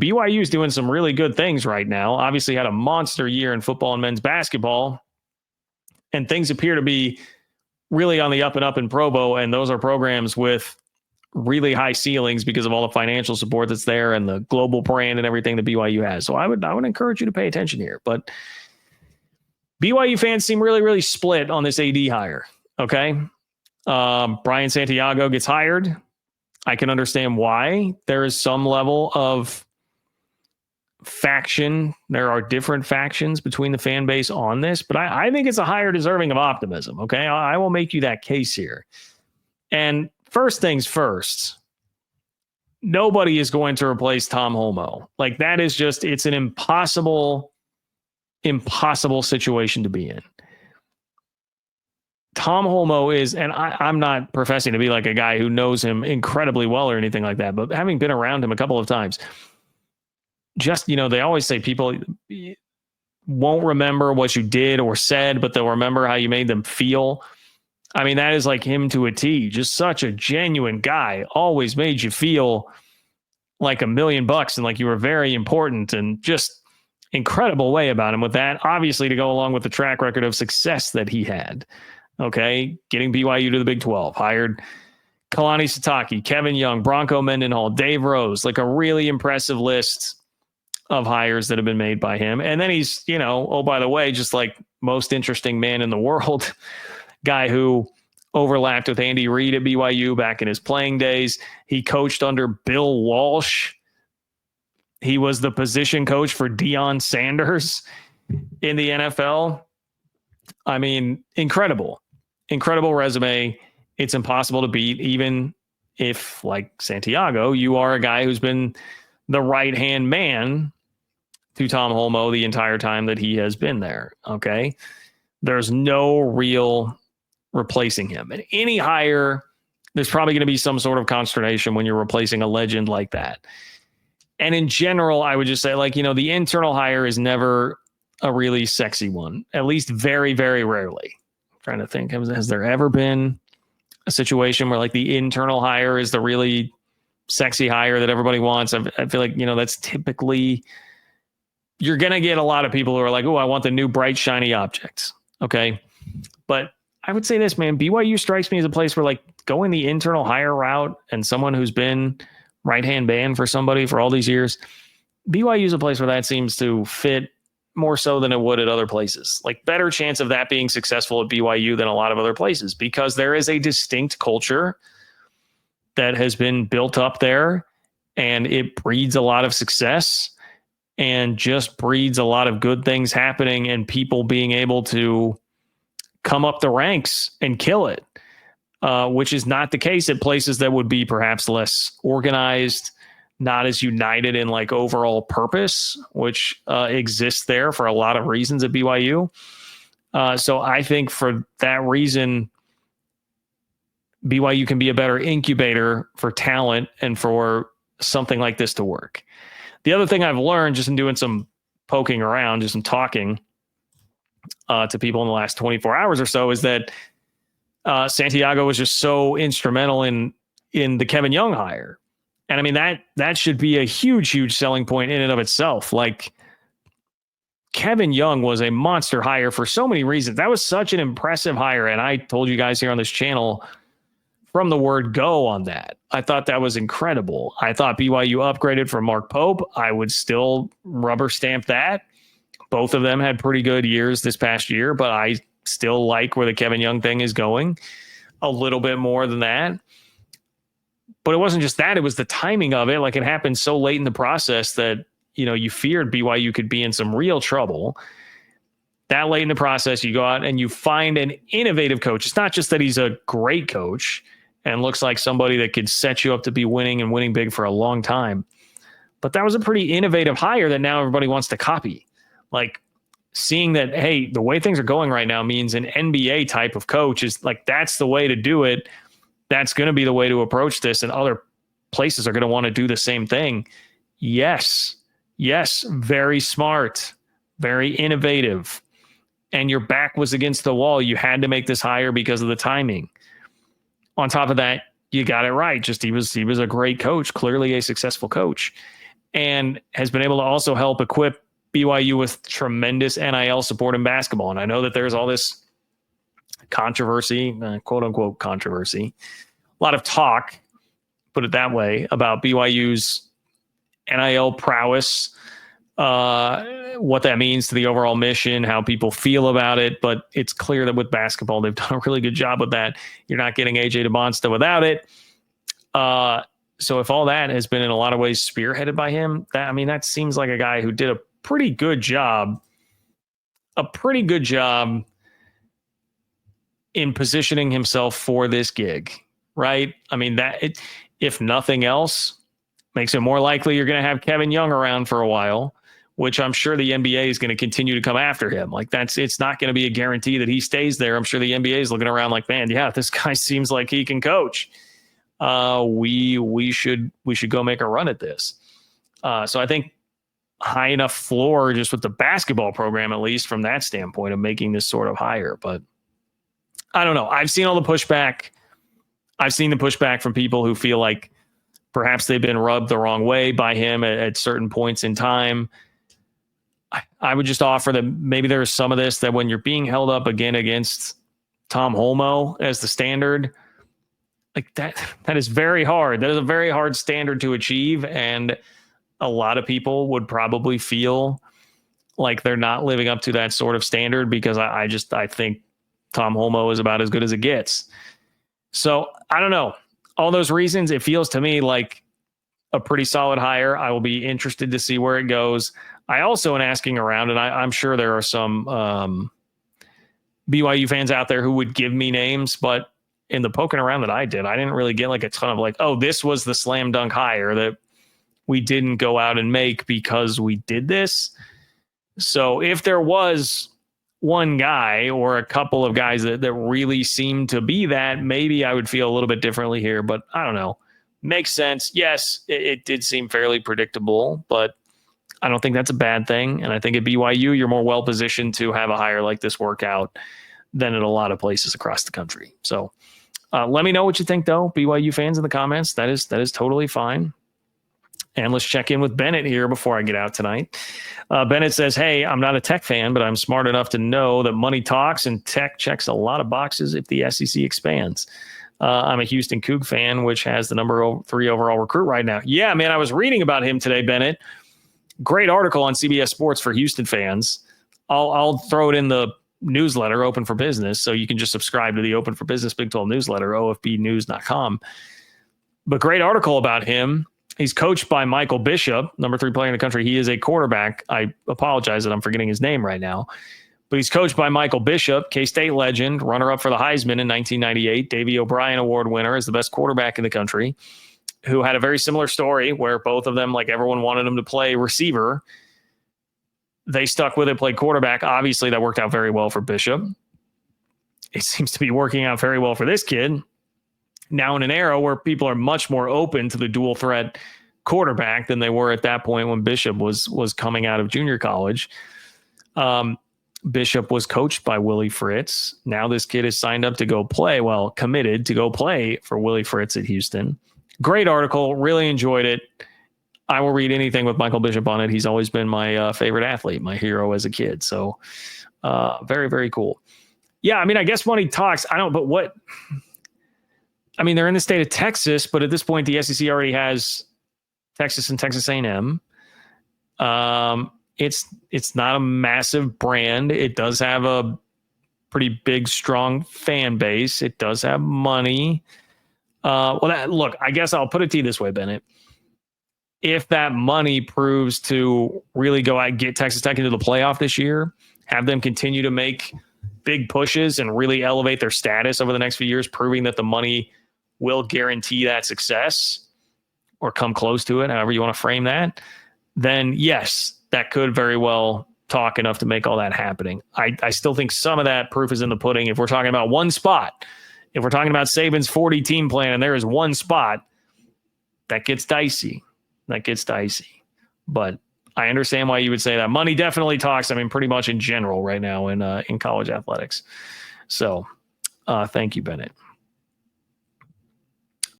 BYU is doing some really good things right now. Obviously had a monster year in football and men's basketball, and things appear to be really on the up and up in Provo. And those are programs with really high ceilings because of all the financial support that's there and the global brand and everything that BYU has. So I would encourage you to pay attention here. But BYU fans seem really, really split on this AD hire. Okay. Brian Santiago gets hired. I can understand why. There is some level of faction. There are different factions between the fan base on this, but I think it's a hire deserving of optimism. Okay. I will make you that case here. And first things first, nobody is going to replace Tom Holmoe. Like, that is just, it's an impossible situation to be in. Tom Holmoe is, and I'm not professing to be like a guy who knows him incredibly well or anything like that, but having been around him a couple of times, just, they always say people won't remember what you did or said, but they'll remember how you made them feel. I mean, that is like him to a T. Just such a genuine guy. Always made you feel like $1 million and like you were very important, and just incredible way about him with that. Obviously, to go along with the track record of success that he had. Okay, getting BYU to the Big 12, hired Kalani Sitake, Kevin Young, Bronco Mendenhall, Dave Rose, like a really impressive list of hires that have been made by him. And then he's, oh, by the way, just like most interesting man in the world, guy who overlapped with Andy Reid at BYU back in his playing days. He coached under Bill Walsh. He was the position coach for Deion Sanders in the NFL. I mean, incredible resume. It's impossible to beat, even if, like Santiago, you are a guy who's been the right-hand man to Tom Holmoe the entire time that he has been there. Okay. There's no real replacing him. And any hire, there's probably going to be some sort of consternation when you're replacing a legend like that. And in general, I would just say, like, the internal hire is never a really sexy one, at least very, very rarely. I'm trying to think, has there ever been a situation where like the internal hire is the really sexy hire that everybody wants? I feel like, that's typically, you're going to get a lot of people who are like, oh, I want the new bright, shiny object. Okay. But I would say this, man, BYU strikes me as a place where, like, going the internal hire route and someone who's been right-hand man for somebody for all these years, BYU is a place where that seems to fit more so than it would at other places. Like, better chance of that being successful at BYU than a lot of other places, because there is a distinct culture that has been built up there, and it breeds a lot of success and just breeds a lot of good things happening and people being able to come up the ranks and kill it, which is not the case at places that would be perhaps less organized, not as united in like overall purpose, which exists there for a lot of reasons at BYU. So I think for that reason, BYU can be a better incubator for talent and for something like this to work. The other thing I've learned just in doing some poking around, just some talking to people in the last 24 hours or so, is that Santiago was just so instrumental in the Kevin Young hire. And I mean, that should be a huge, huge selling point in and of itself. Like, Kevin Young was a monster hire for so many reasons. That was such an impressive hire. And I told you guys here on this channel from the word go on that. I thought that was incredible. I thought BYU upgraded from Mark Pope. I would still rubber stamp that. Both of them had pretty good years this past year, but I still like where the Kevin Young thing is going a little bit more than that. But it wasn't just that. It was the timing of it. Like, it happened so late in the process that, you feared BYU could be in some real trouble. That late in the process, you go out and you find an innovative coach. It's not just that he's a great coach and looks like somebody that could set you up to be winning and winning big for a long time, but that was a pretty innovative hire that now everybody wants to copy. Like, seeing that, hey, the way things are going right now means an NBA type of coach is like, that's the way to do it. That's going to be the way to approach this. And other places are going to want to do the same thing. Yes. Very smart, very innovative. And your back was against the wall. You had to make this hire because of the timing. On top of that, you got it right. Just he was a great coach, clearly a successful coach. and has been able to also help equip BYU with tremendous NIL support in basketball. And I know that there's all this controversy, quote unquote controversy, a lot of talk, put it that way, about BYU's NIL prowess, what that means to the overall mission, how people feel about it. But it's clear that with basketball, they've done a really good job with that. You're not getting AJ DeMonsta without it. So if all that has been in a lot of ways spearheaded by him, that seems like a guy who did a pretty good job in positioning himself for this gig, right? If nothing else, makes it more likely you're going to have Kevin Young around for a while, which I'm sure the NBA is going to continue to come after him. It's not going to be a guarantee that he stays there. I'm sure the NBA is looking around like, man, yeah, this guy seems like he can coach. We should go make a run at this. So I think high enough floor just with the basketball program, at least from that standpoint of making this sort of hire. But I don't know. I've seen all the pushback. I've seen the pushback from people who feel like perhaps they've been rubbed the wrong way by him at certain points in time. I would just offer that maybe there's some of this, that when you're being held up again against Tom Holmoe as the standard, like that is very hard. That is a very hard standard to achieve. And a lot of people would probably feel like they're not living up to that sort of standard, because I think Tom Holmoe is about as good as it gets. So I don't know. All those reasons, it feels to me like a pretty solid hire. I will be interested to see where it goes. I also am asking around, and I'm sure there are some BYU fans out there who would give me names, but in the poking around that I did, I didn't really get like a ton of like, oh, this was the slam dunk hire that we didn't go out and make because we did this. So if there was one guy or a couple of guys that really seemed to be that, maybe I would feel a little bit differently here, but I don't know. Makes sense. Yes, it did seem fairly predictable, but I don't think that's a bad thing. And I think at BYU, you're more well-positioned to have a hire like this work out than at a lot of places across the country. So let me know what you think, though, BYU fans, in the comments. That is totally fine. And let's check in with Bennett here before I get out tonight. Bennett says, hey, I'm not a tech fan, but I'm smart enough to know that money talks, and tech checks a lot of boxes if the SEC expands. I'm a Houston Coug fan, which has the number 3 overall recruit right now. Yeah, man, I was reading about him today, Bennett. Great article on CBS Sports for Houston fans. I'll throw it in the newsletter, Open for Business, so you can just subscribe to the Open for Business Big 12 newsletter, ofbnews.com. But great article about him. He's coached by Michael Bishop, number 3 player in the country. He is a quarterback. I apologize that I'm forgetting his name right now. But he's coached by Michael Bishop, K-State legend, runner-up for the Heisman in 1998, Davey O'Brien Award winner, as the best quarterback in the country, who had a very similar story where both of them, like everyone wanted him to play receiver. They stuck with it, played quarterback. Obviously, that worked out very well for Bishop. It seems to be working out very well for this kid. Now in an era where people are much more open to the dual threat quarterback than they were at that point when Bishop was coming out of junior college. Bishop was coached by Willie Fritz. Now this kid is signed up to go play, committed to go play for Willie Fritz at Houston. Great article. Really enjoyed it. I will read anything with Michael Bishop on it. He's always been my favorite athlete, my hero as a kid. So very, very cool. Yeah, I guess money talks. They're in the state of Texas, but at this point, the SEC already has Texas and Texas A&M. It's not a massive brand. It does have a pretty big, strong fan base. It does have money. I guess I'll put it to you this way, Bennett. If that money proves to really go out and get Texas Tech into the playoff this year, have them continue to make big pushes and really elevate their status over the next few years, proving that the money will guarantee that success or come close to it, however you want to frame that, then yes, that could very well talk enough to make all that happening. I still think some of that proof is in the pudding. If we're talking about one spot, if we're talking about Saban's 40 team plan and there is one spot, that gets dicey. But I understand why you would say that. Money definitely talks, pretty much in general right now in college athletics. So thank you, Bennett.